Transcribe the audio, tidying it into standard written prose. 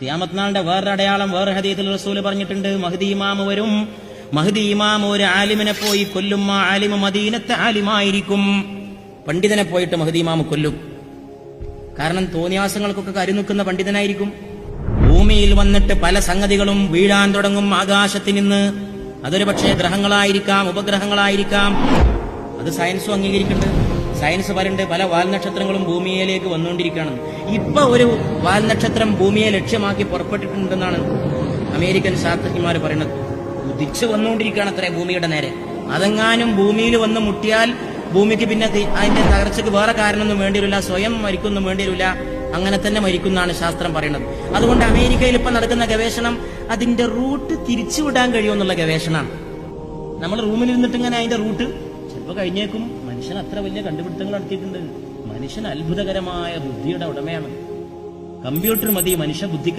ഖിയാമത്ത് നാളിന്റെ വേറൊരു അടയാളം വേറെ ഹദീസിൽ റസൂൽ പറഞ്ഞിട്ടുണ്ട്. മഹ്ദി ഇമാം വരും. മഹ്ദി ഇമാം ഒരു ആലിമിനെ പോയി കൊല്ലും. ആ ആലിമ് മദീനത്തെ ആലിമായിരിക്കും. പണ്ഡിതനെ പോയിട്ട് മഹ്ദി ഇമാം കൊല്ലും. കാരണം തോന്നിയാസങ്ങൾക്കൊക്കെ കരുനിൽക്കുന്ന പണ്ഡിതനായിരിക്കും. ഭൂമിയിൽ വന്നിട്ട് പല സംഗതികളും വീഴാൻ തുടങ്ങും ആകാശത്തിൽ നിന്ന്. അതൊരു പക്ഷേ ഗ്രഹങ്ങളായിരിക്കാം, ഉപഗ്രഹങ്ങളായിരിക്കാം. അത് സയൻസും അംഗീകരിക്കുന്നുണ്ട്. സയൻസ് പറയുന്നുണ്ട് പല വാൽനക്ഷത്രങ്ങളും ഭൂമിയിലേക്ക് വന്നുകൊണ്ടിരിക്കുകയാണ്. ഇപ്പൊ ഒരു വാൽനക്ഷത്രം ഭൂമിയെ ലക്ഷ്യമാക്കി പുറപ്പെട്ടിട്ടുണ്ടെന്നാണ് അമേരിക്കൻ ശാസ്ത്രജ്ഞന്മാർ പറയുന്നത്. ഉദിച്ചു വന്നുകൊണ്ടിരിക്കുകയാണ് അത്രേ ഭൂമിയുടെ നേരെ. അതെങ്ങാനും ഭൂമിയിൽ വന്ന് മുട്ടിയാൽ ഭൂമിക്ക് പിന്നെ അതിന്റെ തകർച്ചയ്ക്ക് വേറെ കാരണമൊന്നും വേണ്ടിവരില്ല, സ്വയം മരിക്കൊന്നും വേണ്ടിവരില്ല, അങ്ങനെ തന്നെ മരിക്കുന്നതാണ് ശാസ്ത്രം പറയുന്നത്. അതുകൊണ്ട് അമേരിക്കയിൽ ഇപ്പൊ നടക്കുന്ന ഗവേഷണം അതിന്റെ റൂട്ട് തിരിച്ചുവിടാൻ കഴിയുമെന്നുള്ള ഗവേഷണമാണ്. നമ്മൾ റൂമിൽ ഇരുന്നിട്ട് ഇങ്ങനെ അതിന്റെ റൂട്ട് ചിലപ്പോൾ കഴിഞ്ഞേക്കും. മനുഷ്യൻ അത്ര വലിയ കണ്ടുപിടുത്തങ്ങൾ നടത്തിയിട്ടുണ്ട്. മനുഷ്യൻ അത്ഭുതകരമായ ബുദ്ധിയുടെ ഉടമയാണ്. കമ്പ്യൂട്ടർ മതി മനുഷ്യ ബുദ്ധി